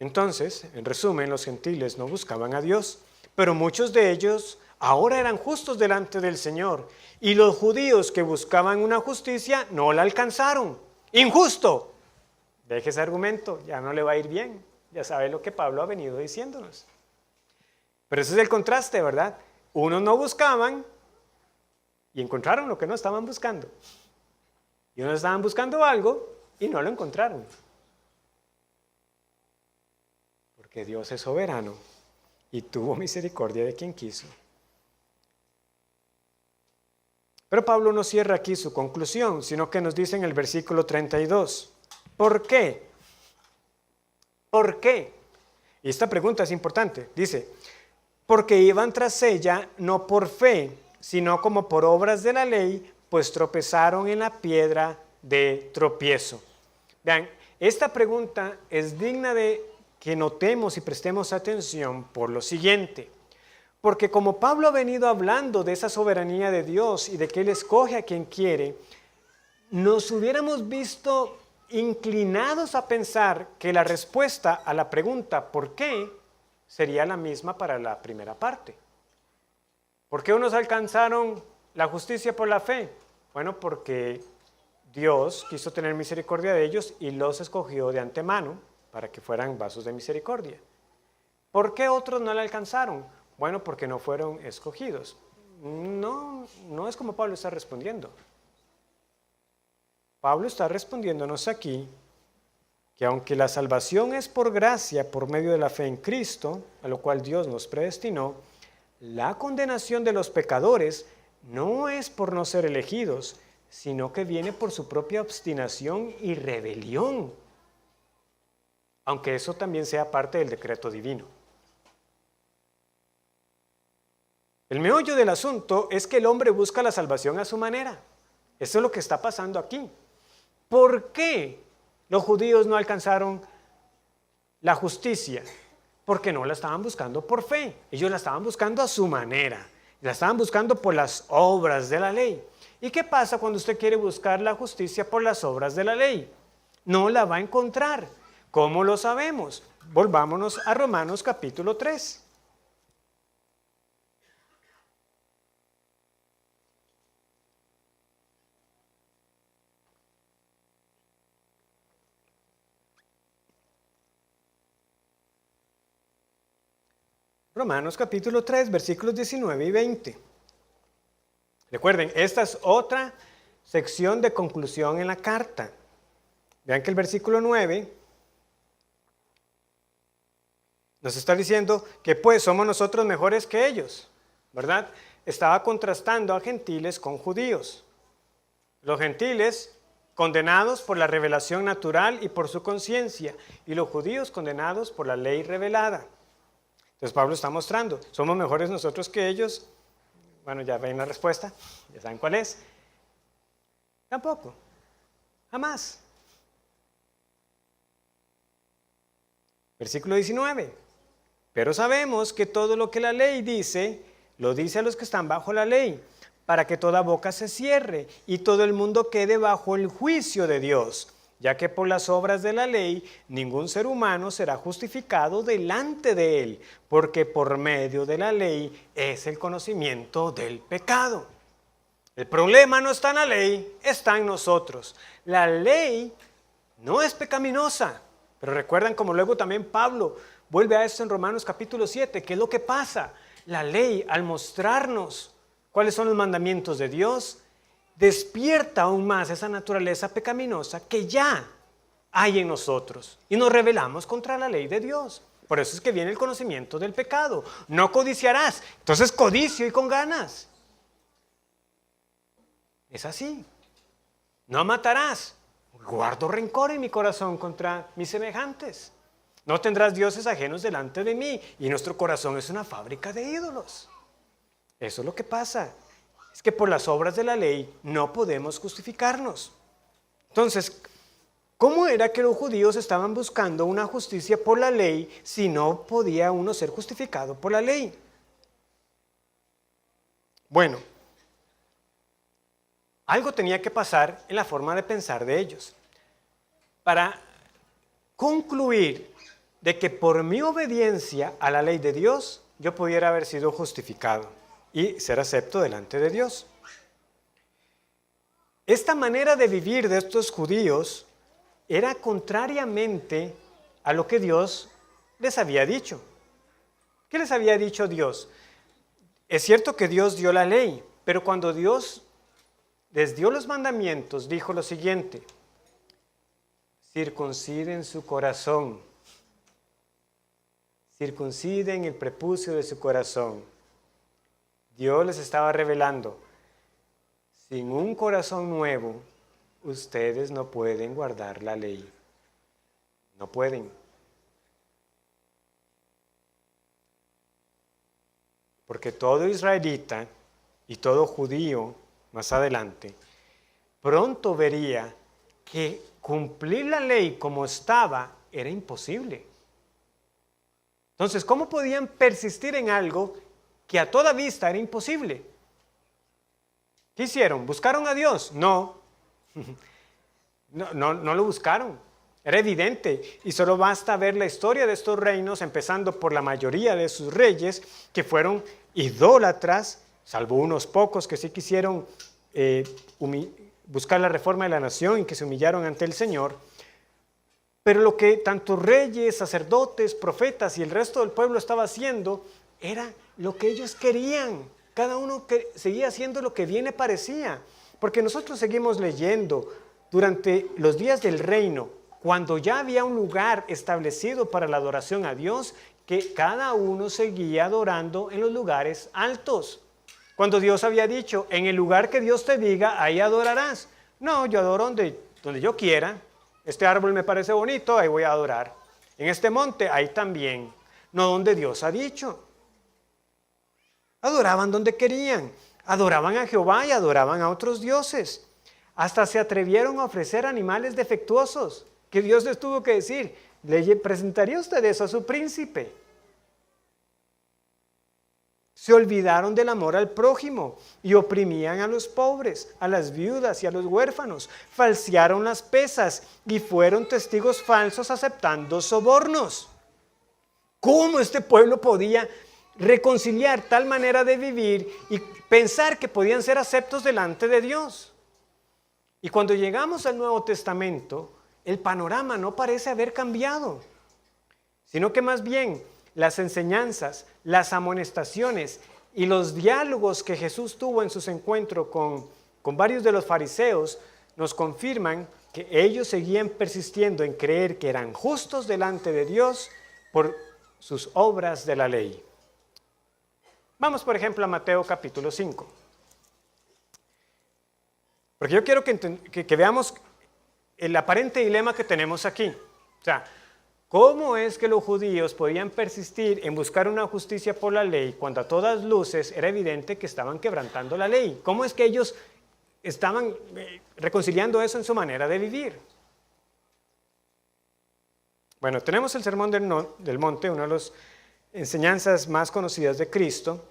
Entonces, en resumen, los gentiles no buscaban a Dios, pero muchos de ellos ahora eran justos delante del Señor. Y los judíos que buscaban una justicia no la alcanzaron. ¡Injusto! Deje ese argumento, ya no le va a ir bien. Ya sabe lo que Pablo ha venido diciéndonos. Pero ese es el contraste, ¿verdad? Unos no buscaban y encontraron lo que no estaban buscando. Y unos estaban buscando algo y no lo encontraron. Porque Dios es soberano y tuvo misericordia de quien quiso. Pero Pablo no cierra aquí su conclusión, sino que nos dice en el versículo 32. ¿Por qué? ¿Por qué? Y esta pregunta es importante. Dice, porque iban tras ella no por fe, sino como por obras de la ley, pues tropezaron en la piedra de tropiezo. Vean, esta pregunta es digna de que notemos y prestemos atención por lo siguiente. Porque como Pablo ha venido hablando de esa soberanía de Dios y de que Él escoge a quien quiere, nos hubiéramos visto inclinados a pensar que la respuesta a la pregunta ¿por qué? Sería la misma para la primera parte. ¿Por qué unos alcanzaron la justicia por la fe? Bueno, porque Dios quiso tener misericordia de ellos y los escogió de antemano para que fueran vasos de misericordia. ¿Por qué otros no la alcanzaron? Bueno, porque no fueron escogidos. No, no es como Pablo está respondiendo. Pablo está respondiéndonos aquí que aunque la salvación es por gracia, por medio de la fe en Cristo, a lo cual Dios nos predestinó, la condenación de los pecadores no es por no ser elegidos, sino que viene por su propia obstinación y rebelión, aunque eso también sea parte del decreto divino. El meollo del asunto es que el hombre busca la salvación a su manera. Eso es lo que está pasando aquí. ¿Por qué los judíos no alcanzaron la justicia? Porque no la estaban buscando por fe. Ellos la estaban buscando a su manera. La estaban buscando por las obras de la ley. ¿Y qué pasa cuando usted quiere buscar la justicia por las obras de la ley? No la va a encontrar. ¿Cómo lo sabemos? Volvámonos a Romanos capítulo 3. Romanos capítulo 3, versículos 19 y 20. Recuerden, esta es otra sección de conclusión en la carta. Vean que el versículo 9 nos está diciendo que pues somos nosotros mejores que ellos, ¿verdad? Estaba contrastando a gentiles con judíos. Los gentiles condenados por la revelación natural y por su conciencia, y los judíos condenados por la ley revelada. Entonces Pablo está mostrando, ¿somos mejores nosotros que ellos? Bueno, ya ven la respuesta, ya saben cuál es. Tampoco, jamás. Versículo 19. Pero sabemos que todo lo que la ley dice, lo dice a los que están bajo la ley, para que toda boca se cierre y todo el mundo quede bajo el juicio de Dios, ya que por las obras de la ley ningún ser humano será justificado delante de él, porque por medio de la ley es el conocimiento del pecado. El problema no está en la ley, está en nosotros. La ley no es pecaminosa, pero recuerdan como luego también Pablo vuelve a esto en Romanos capítulo 7, ¿qué es lo que pasa? La ley, al mostrarnos cuáles son los mandamientos de Dios, despierta aún más esa naturaleza pecaminosa que ya hay en nosotros y nos rebelamos contra la ley de Dios. Por eso es que viene el conocimiento del pecado. No codiciarás, entonces codicio y con ganas. Es así. No matarás, guardo rencor en mi corazón contra mis semejantes. No tendrás dioses ajenos delante de mí, y nuestro corazón es una fábrica de ídolos. Eso es lo que pasa. Es que por las obras de la ley no podemos justificarnos. Entonces, ¿cómo era que los judíos estaban buscando una justicia por la ley si no podía uno ser justificado por la ley? Bueno, algo tenía que pasar en la forma de pensar de ellos para concluir de que por mi obediencia a la ley de Dios yo pudiera haber sido justificado y ser acepto delante de Dios. Esta manera de vivir de estos judíos era contrariamente a lo que Dios les había dicho. ¿Qué les había dicho Dios? Es cierto que Dios dio la ley, pero cuando Dios les dio los mandamientos, dijo lo siguiente: circunciden su corazón, circunciden el prepucio de su corazón. Dios les estaba revelando, sin un corazón nuevo, ustedes no pueden guardar la ley. No pueden. Porque todo israelita y todo judío, más adelante, pronto vería que cumplir la ley como estaba era imposible. Entonces, ¿cómo podían persistir en algo que a toda vista era imposible? ¿Qué hicieron? ¿Buscaron a Dios? No. No lo buscaron. Era evidente. Y solo basta ver la historia de estos reinos, empezando por la mayoría de sus reyes, que fueron idólatras, salvo unos pocos que sí quisieron buscar la reforma de la nación y que se humillaron ante el Señor. Pero lo que tanto reyes, sacerdotes, profetas y el resto del pueblo estaba haciendo era lo que ellos querían. Cada uno seguía haciendo lo que bien le parecía. Porque nosotros seguimos leyendo durante los días del reino, cuando ya había un lugar establecido para la adoración a Dios, que cada uno seguía adorando en los lugares altos. Cuando Dios había dicho, en el lugar que Dios te diga, ahí adorarás. No, yo adoro donde yo quiera. Este árbol me parece bonito, ahí voy a adorar. En este monte, ahí también. No donde Dios ha dicho. Adoraban donde querían. Adoraban a Jehová y adoraban a otros dioses. Hasta se atrevieron a ofrecer animales defectuosos, que Dios les tuvo que decir, ¿le presentaría usted eso a su príncipe? Se olvidaron del amor al prójimo y oprimían a los pobres, a las viudas y a los huérfanos. Falsearon las pesas y fueron testigos falsos aceptando sobornos. ¿Cómo este pueblo podía reconciliar tal manera de vivir y pensar que podían ser aceptos delante de Dios? Y cuando llegamos al Nuevo Testamento, el panorama no parece haber cambiado, sino que más bien las enseñanzas, las amonestaciones y los diálogos que Jesús tuvo en sus encuentros con varios de los fariseos nos confirman que ellos seguían persistiendo en creer que eran justos delante de Dios por sus obras de la ley. Vamos, por ejemplo, a Mateo capítulo 5. Porque yo quiero que veamos el aparente dilema que tenemos aquí. O sea, ¿cómo es que los judíos podían persistir en buscar una justicia por la ley cuando a todas luces era evidente que estaban quebrantando la ley? ¿Cómo es que ellos estaban reconciliando eso en su manera de vivir? Bueno, tenemos el Sermón del Monte, una de las enseñanzas más conocidas de Cristo,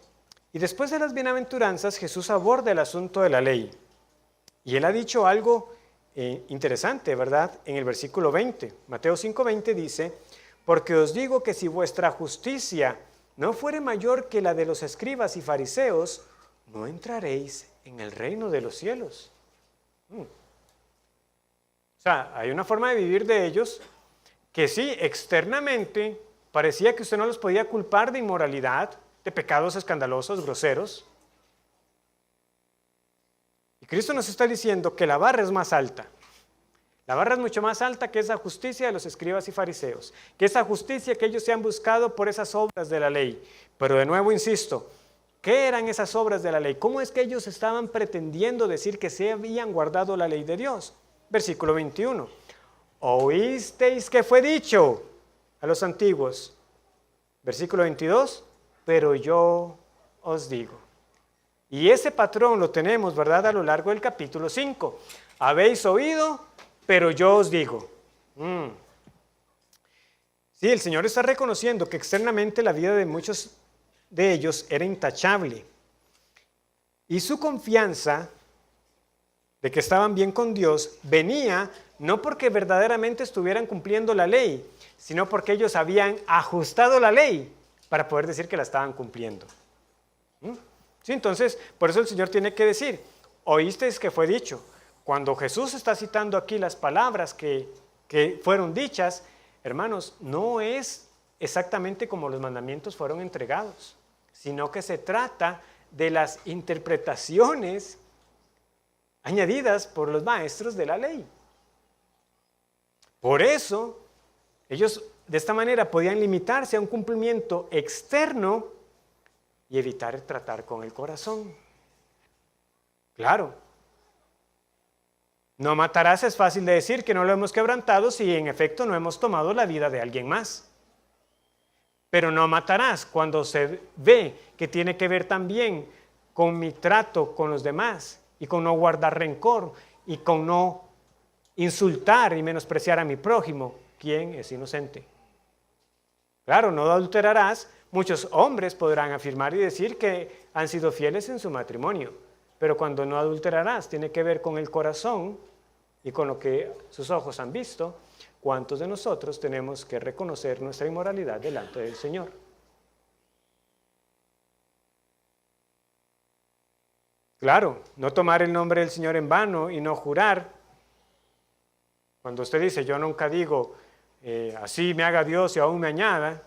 y después de las bienaventuranzas Jesús aborda el asunto de la ley. Y él ha dicho algo interesante, ¿verdad? En el versículo 20, Mateo 5:20 dice, porque os digo que si vuestra justicia no fuere mayor que la de los escribas y fariseos, no entraréis en el reino de los cielos. O sea, hay una forma de vivir de ellos que sí, externamente parecía que usted no los podía culpar de inmoralidad, de pecados escandalosos, groseros. Y Cristo nos está diciendo que la barra es más alta. La barra es mucho más alta que esa justicia de los escribas y fariseos, que esa justicia que ellos se han buscado por esas obras de la ley. Pero de nuevo insisto, ¿qué eran esas obras de la ley? ¿Cómo es que ellos estaban pretendiendo decir que se habían guardado la ley de Dios? Versículo 21. Oísteis que fue dicho a los antiguos. Versículo 22. Pero yo os digo. Y ese patrón lo tenemos, ¿verdad?, a lo largo del capítulo 5. Habéis oído, pero yo os digo. Sí, el Señor está reconociendo que externamente la vida de muchos de ellos era intachable. Y su confianza de que estaban bien con Dios venía no porque verdaderamente estuvieran cumpliendo la ley, sino porque ellos habían ajustado la ley para poder decir que la estaban cumpliendo. Sí, entonces, por eso el Señor tiene que decir, oísteis que fue dicho. Cuando Jesús está citando aquí las palabras que fueron dichas, hermanos, no es exactamente como los mandamientos fueron entregados, sino que se trata de las interpretaciones añadidas por los maestros de la ley. Por eso, ellos de esta manera podían limitarse a un cumplimiento externo y evitar tratar con el corazón. Claro, no matarás es fácil de decir que no lo hemos quebrantado si en efecto no hemos tomado la vida de alguien más. Pero no matarás cuando se ve que tiene que ver también con mi trato con los demás y con no guardar rencor y con no insultar y menospreciar a mi prójimo, quien es inocente. Claro, no adulterarás. Muchos hombres podrán afirmar y decir que han sido fieles en su matrimonio, pero cuando no adulterarás tiene que ver con el corazón y con lo que sus ojos han visto. ¿Cuántos de nosotros tenemos que reconocer nuestra inmoralidad delante del Señor? Claro, no tomar el nombre del Señor en vano y no jurar. Cuando usted dice, yo nunca digo, así me haga Dios y aún me añada,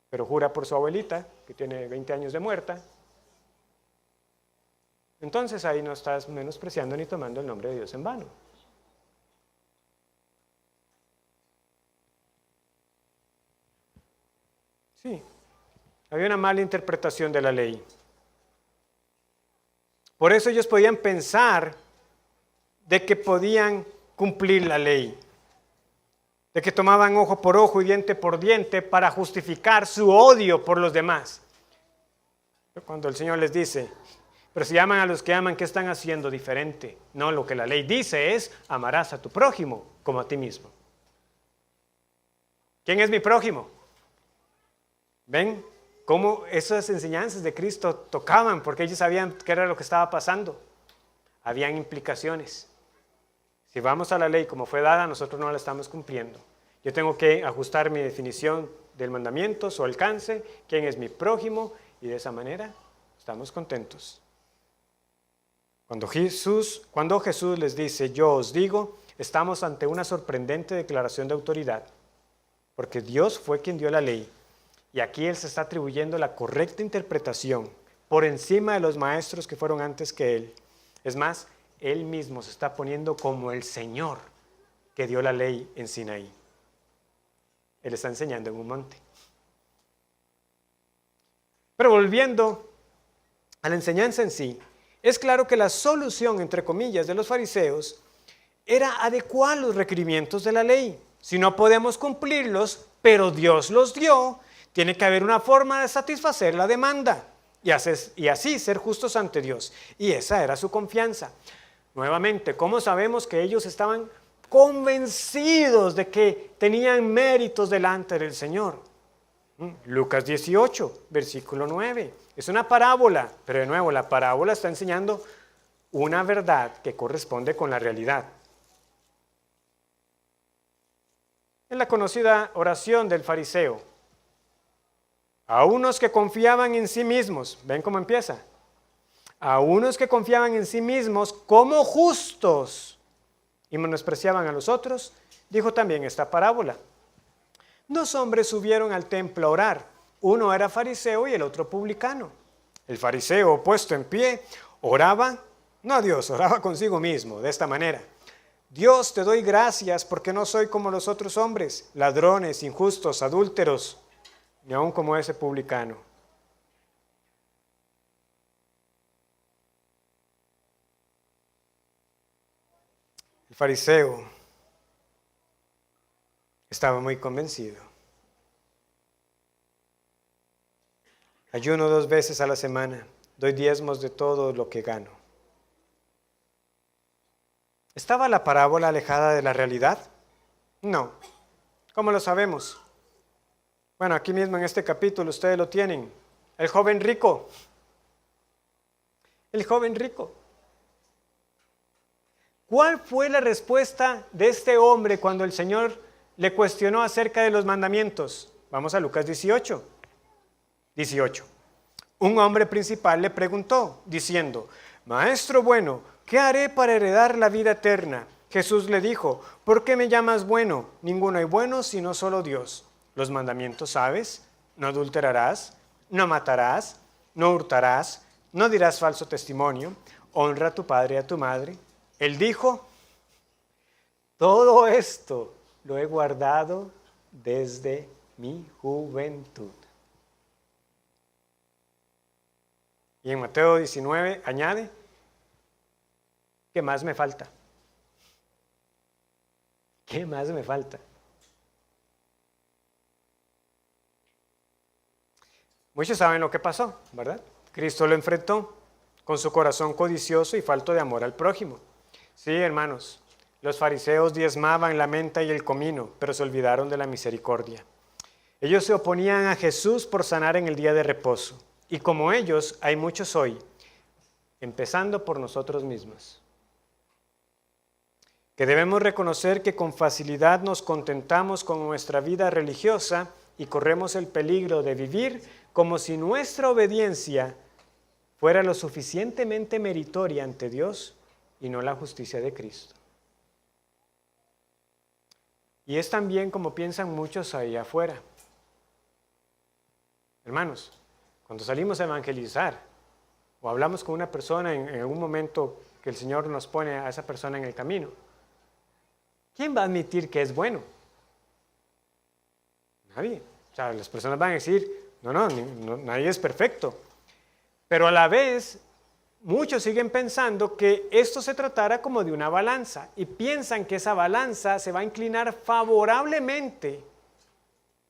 pero jura por su abuelita, que tiene 20 años de muerta, entonces ahí no estás menospreciando ni tomando el nombre de Dios en vano. Sí, había una mala interpretación de la ley. Por eso ellos podían pensar de que podían cumplir la ley, de que tomaban ojo por ojo y diente por diente para justificar su odio por los demás. Cuando el Señor les dice, pero si aman a los que aman, ¿qué están haciendo diferente? No, lo que la ley dice es, amarás a tu prójimo como a ti mismo. ¿Quién es mi prójimo? ¿Ven cómo esas enseñanzas de Cristo tocaban? Porque ellos sabían qué era lo que estaba pasando. Habían implicaciones. Si vamos a la ley como fue dada, nosotros no la estamos cumpliendo. Yo tengo que ajustar mi definición del mandamiento, su alcance, quién es mi prójimo, y de esa manera estamos contentos. Cuando Jesús les dice, yo os digo, estamos ante una sorprendente declaración de autoridad, porque Dios fue quien dio la ley, y aquí Él se está atribuyendo la correcta interpretación por encima de los maestros que fueron antes que Él. Es más, Él mismo se está poniendo como el Señor que dio la ley en Sinaí. Él está enseñando en un monte. Pero volviendo a la enseñanza en sí, es claro que la solución, entre comillas, de los fariseos era adecuar los requerimientos de la ley. Si no podemos cumplirlos, pero Dios los dio, tiene que haber una forma de satisfacer la demanda y así ser justos ante Dios. Y esa era su confianza. Nuevamente, ¿cómo sabemos que ellos estaban convencidos de que tenían méritos delante del Señor? Lucas 18, versículo 9. Es una parábola, pero de nuevo, la parábola está enseñando una verdad que corresponde con la realidad. En la conocida oración del fariseo, a unos que confiaban en sí mismos, ¿ven cómo empieza? A unos que confiaban en sí mismos como justos y menospreciaban a los otros, dijo también esta parábola. 2 hombres subieron al templo a orar. Uno era fariseo y el otro publicano. El fariseo, puesto en pie, oraba, no a Dios, oraba consigo mismo, de esta manera. Dios, te doy gracias porque no soy como los otros hombres, ladrones, injustos, adúlteros, ni aun como ese publicano. El fariseo estaba muy convencido. Ayuno 2 veces a la semana, doy diezmos de todo lo que gano. ¿Estaba la parábola alejada de la realidad? No. ¿Cómo lo sabemos? Bueno, aquí mismo en este capítulo ustedes lo tienen. El joven rico. El joven rico. ¿Cuál fue la respuesta de este hombre cuando el Señor le cuestionó acerca de los mandamientos? Vamos a Lucas 18. Un hombre principal le preguntó, diciendo, Maestro bueno, ¿qué haré para heredar la vida eterna? Jesús le dijo, ¿por qué me llamas bueno? Ninguno hay bueno sino solo Dios. Los mandamientos sabes, no adulterarás, no matarás, no hurtarás, no dirás falso testimonio, honra a tu padre y a tu madre. Él dijo, todo esto lo he guardado desde mi juventud. Y en Mateo 19 añade, ¿qué más me falta? ¿Qué más me falta? Muchos saben lo que pasó, ¿verdad? Cristo lo enfrentó con su corazón codicioso y falto de amor al prójimo. Sí, hermanos, los fariseos diezmaban la menta y el comino, pero se olvidaron de la misericordia. Ellos se oponían a Jesús por sanar en el día de reposo. Y como ellos, hay muchos hoy, empezando por nosotros mismos, que debemos reconocer que con facilidad nos contentamos con nuestra vida religiosa y corremos el peligro de vivir como si nuestra obediencia fuera lo suficientemente meritoria ante Dios y no la justicia de Cristo. Y es también como piensan muchos ahí afuera. Hermanos, cuando salimos a evangelizar o hablamos con una persona en algún momento que el Señor nos pone a esa persona en el camino, ¿quién va a admitir que es bueno? Nadie. O sea, las personas van a decir, no, nadie es perfecto. Pero a la vez, muchos siguen pensando que esto se tratara como de una balanza y piensan que esa balanza se va a inclinar favorablemente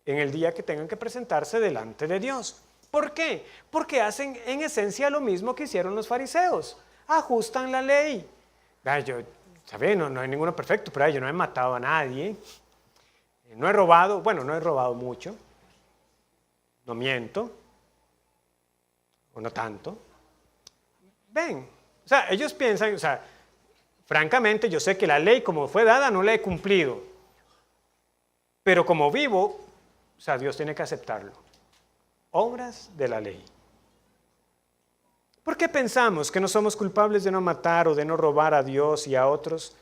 en el día que tengan que presentarse delante de Dios. ¿Por qué? Porque hacen en esencia lo mismo que hicieron los fariseos. Ajustan la ley. ¿Sabe? No hay ninguno perfecto, pero yo no he matado a nadie. No he robado, no he robado mucho. No miento. O no tanto. Ven, o sea, ellos piensan, francamente yo sé que la ley como fue dada no la he cumplido. Pero como vivo, Dios tiene que aceptarlo. Obras de la ley. ¿Por qué pensamos que no somos culpables de no matar o de no robar a Dios y a otros?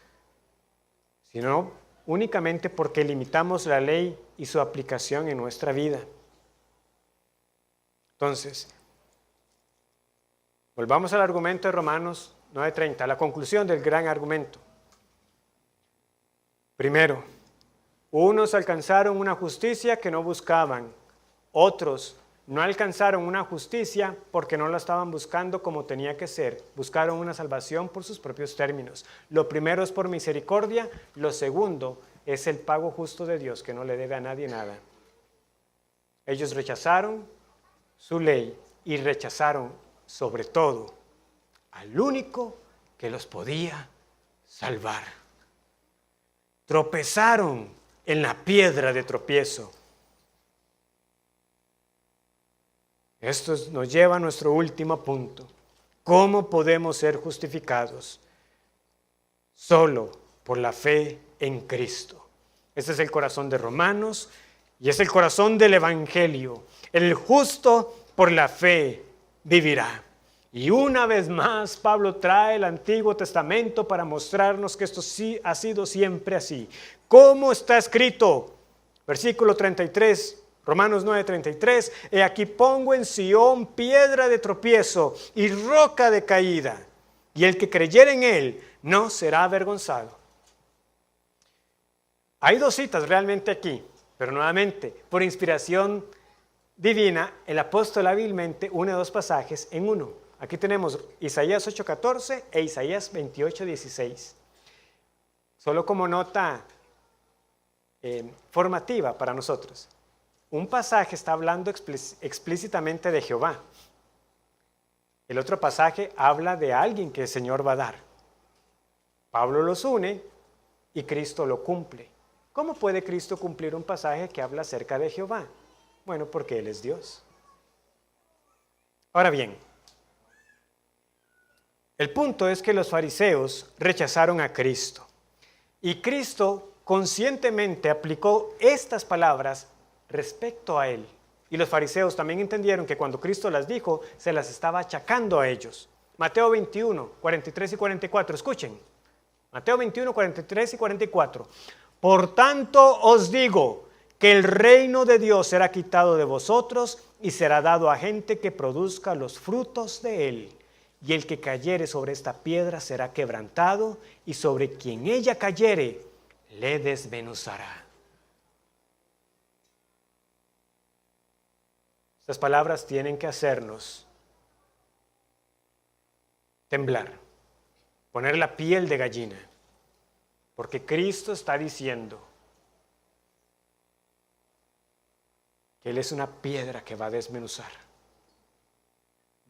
Sino únicamente porque limitamos la ley y su aplicación en nuestra vida. Entonces, volvamos al argumento de Romanos 9:30, la conclusión del gran argumento. Primero, unos alcanzaron una justicia que no buscaban, otros no alcanzaron una justicia porque no la estaban buscando como tenía que ser. Buscaron una salvación por sus propios términos. Lo primero es por misericordia, lo segundo es el pago justo de Dios que no le debe a nadie nada. Ellos rechazaron su ley y rechazaron sobre todo al único que los podía salvar. Tropezaron en la piedra de tropiezo. Esto nos lleva a nuestro último punto. ¿Cómo podemos ser justificados? Solo por la fe en Cristo. Este es el corazón de Romanos y es el corazón del Evangelio. El justo por la fe vivirá. Y una vez más Pablo trae el Antiguo Testamento para mostrarnos que esto sí ha sido siempre así. ¿Cómo está escrito? Versículo 33. Romanos 9:33, he aquí pongo en Sión piedra de tropiezo y roca de caída, y el que creyere en él no será avergonzado. Hay dos citas realmente aquí, pero nuevamente, por inspiración divina, el apóstol hábilmente une dos pasajes en uno. Aquí tenemos Isaías 8:14 e Isaías 28:16. Solo como nota formativa para nosotros. Un pasaje está hablando explícitamente de Jehová. El otro pasaje habla de alguien que el Señor va a dar. Pablo los une y Cristo lo cumple. ¿Cómo puede Cristo cumplir un pasaje que habla acerca de Jehová? Bueno, porque Él es Dios. Ahora bien, el punto es que los fariseos rechazaron a Cristo. Y Cristo conscientemente aplicó estas palabras respecto a Él. Y los fariseos también entendieron que cuando Cristo las dijo, se las estaba achacando a ellos. Mateo 21, 43 y 44, escuchen. Mateo 21, 43 y 44. Por tanto os digo que el reino de Dios será quitado de vosotros y será dado a gente que produzca los frutos de él. Y el que cayere sobre esta piedra será quebrantado, y sobre quien ella cayere, le desmenuzará. Estas palabras tienen que hacernos temblar, poner la piel de gallina, porque Cristo está diciendo que Él es una piedra que va a desmenuzar,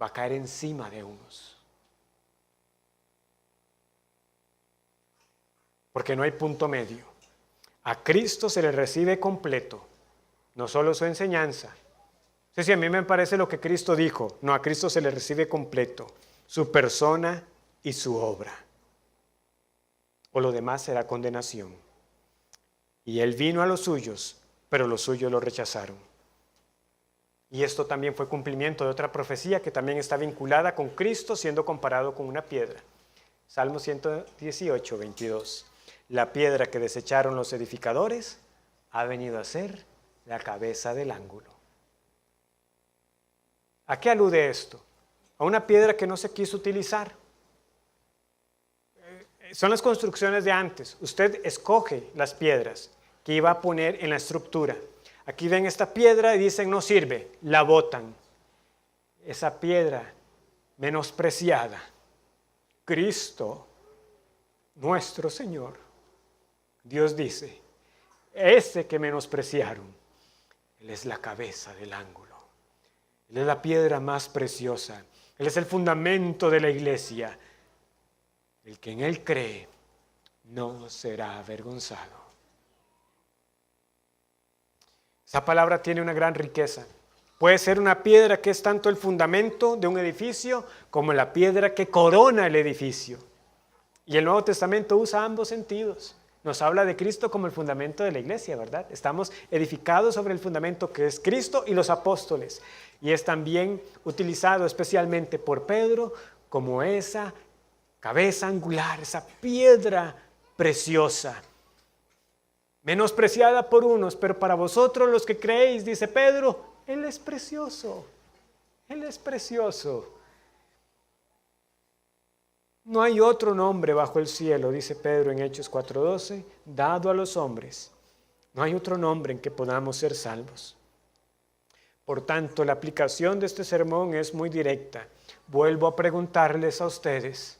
va a caer encima de unos. Porque no hay punto medio. A Cristo se le recibe completo, no solo su enseñanza. Si a mí me parece lo que Cristo dijo, no, a Cristo se le recibe completo, su persona y su obra. O lo demás será condenación. Y Él vino a los suyos, pero los suyos lo rechazaron. Y esto también fue cumplimiento de otra profecía que también está vinculada con Cristo siendo comparado con una piedra. Salmo 118, 22. la piedra que desecharon los edificadores ha venido a ser la cabeza del ángulo. ¿A qué alude esto? A una piedra que no se quiso utilizar. Son las construcciones de antes. Usted escoge las piedras que iba a poner en la estructura. Aquí ven esta piedra y dicen no sirve, la botan. Esa piedra menospreciada, Cristo, nuestro Señor, Dios dice, ese que menospreciaron, Él es la cabeza del ángulo. Él es la piedra más preciosa. Él es el fundamento de la iglesia. El que en Él cree no será avergonzado. Esa palabra tiene una gran riqueza. Puede ser una piedra que es tanto el fundamento de un edificio como la piedra que corona el edificio. Y el Nuevo Testamento usa ambos sentidos. Nos habla de Cristo como el fundamento de la iglesia, ¿verdad? Estamos edificados sobre el fundamento que es Cristo y los apóstoles. Y es también utilizado especialmente por Pedro como esa cabeza angular, esa piedra preciosa. Menospreciada por unos, pero para vosotros los que creéis, dice Pedro, Él es precioso. Él es precioso. No hay otro nombre bajo el cielo, dice Pedro en Hechos 4:12, dado a los hombres. No hay otro nombre en que podamos ser salvos. Por tanto, la aplicación de este sermón es muy directa. Vuelvo a preguntarles a ustedes,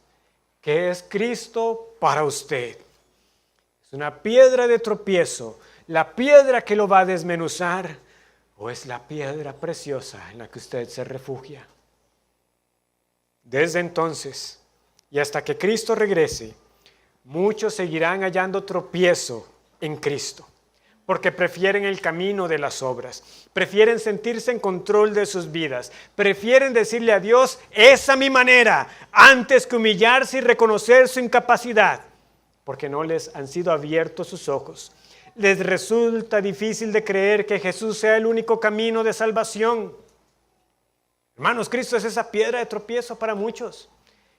¿qué es Cristo para usted? ¿Es una piedra de tropiezo, la piedra que lo va a desmenuzar, o es la piedra preciosa en la que usted se refugia? Desde entonces y hasta que Cristo regrese, muchos seguirán hallando tropiezo en Cristo, porque prefieren el camino de las obras, prefieren sentirse en control de sus vidas, prefieren decirle a Dios, esa es mi manera, antes que humillarse y reconocer su incapacidad, porque no les han sido abiertos sus ojos. Les resulta difícil de creer que Jesús sea el único camino de salvación. Hermanos, Cristo es esa piedra de tropiezo para muchos.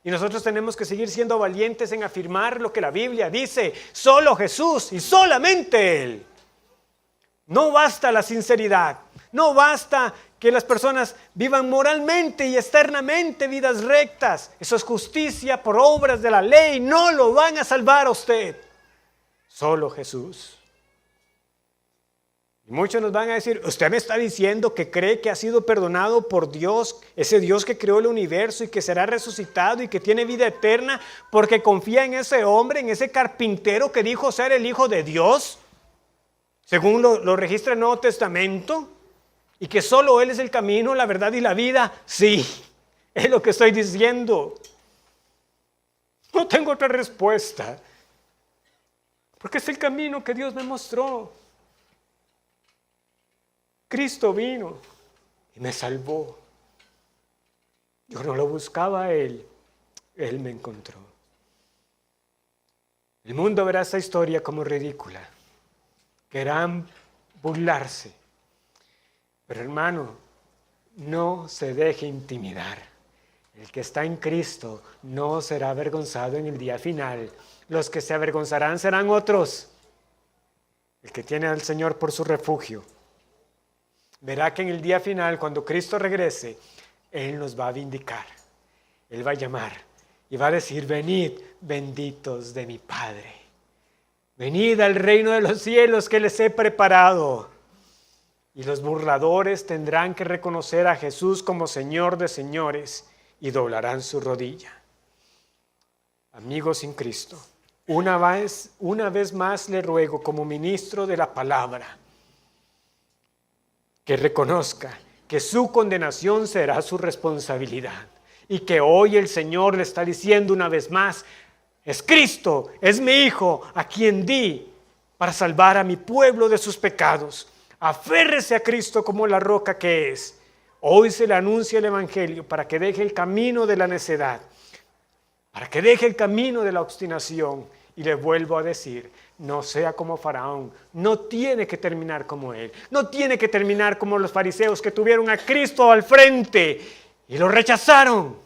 Y nosotros tenemos que seguir siendo valientes en afirmar lo que la Biblia dice. Solo Jesús y solamente Él. No basta la sinceridad. No basta que las personas vivan moralmente y externamente vidas rectas. Eso es justicia por obras de la ley. No lo van a salvar a usted. Solo Jesús. Y muchos nos van a decir, usted me está diciendo que cree que ha sido perdonado por Dios, ese Dios que creó el universo y que será resucitado y que tiene vida eterna porque confía en ese hombre, en ese carpintero que dijo ser el Hijo de Dios, según lo registra el Nuevo Testamento, y que solo Él es el camino, la verdad y la vida. Sí, es lo que estoy diciendo. No tengo otra respuesta, porque es el camino que Dios me mostró. Cristo vino y me salvó. Yo no lo buscaba a Él, Él me encontró. El mundo verá esta historia como ridícula. Querrán burlarse. Pero hermano, no se deje intimidar. El que está en Cristo no será avergonzado en el día final. Los que se avergonzarán serán otros. El que tiene al Señor por su refugio verá que en el día final, cuando Cristo regrese, Él nos va a vindicar. Él va a llamar y va a decir, venid, benditos de mi Padre. Venid al reino de los cielos que les he preparado. Y los burladores tendrán que reconocer a Jesús como Señor de señores y doblarán su rodilla. Amigos sin Cristo, una vez más le ruego como ministro de la palabra, que reconozca que su condenación será su responsabilidad y que hoy el Señor le está diciendo una vez más, es Cristo, es mi Hijo, a quien di para salvar a mi pueblo de sus pecados. Aférrese a Cristo como la roca que es. Hoy se le anuncia el Evangelio para que deje el camino de la necedad, para que deje el camino de la obstinación. Y le vuelvo a decir, no sea como Faraón, no tiene que terminar como él, no tiene que terminar como los fariseos que tuvieron a Cristo al frente y lo rechazaron,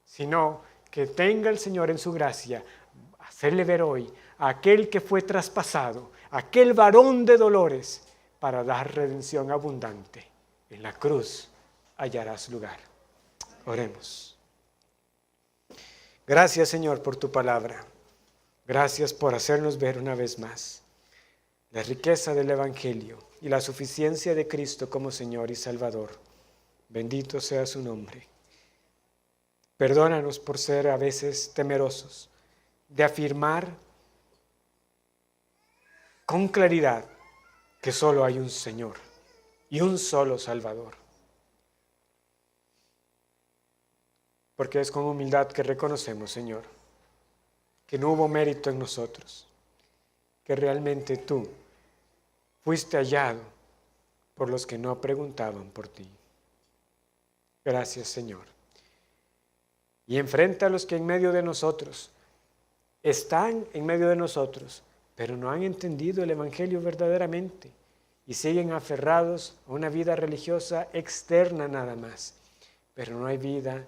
sino que tenga el Señor en su gracia hacerle ver hoy a aquel que fue traspasado, aquel varón de dolores, para dar redención abundante. En la cruz hallarás lugar. Oremos. Gracias, Señor, por tu palabra. Gracias por hacernos ver una vez más la riqueza del Evangelio y la suficiencia de Cristo como Señor y Salvador. Bendito sea su nombre. Perdónanos por ser a veces temerosos de afirmar con claridad que solo hay un Señor y un solo Salvador. Porque es con humildad que reconocemos, Señor, que no hubo mérito en nosotros, que realmente tú fuiste hallado por los que no preguntaban por ti. Gracias, Señor. Y enfrenta a los que en medio de nosotros están en medio de nosotros, pero no han entendido el Evangelio verdaderamente y siguen aferrados a una vida religiosa externa nada más, pero no hay vida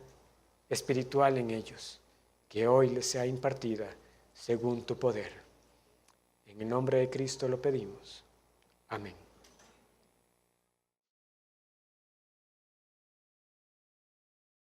espiritual en ellos, que hoy les sea impartida según tu poder. En el nombre de Cristo lo pedimos. Amén.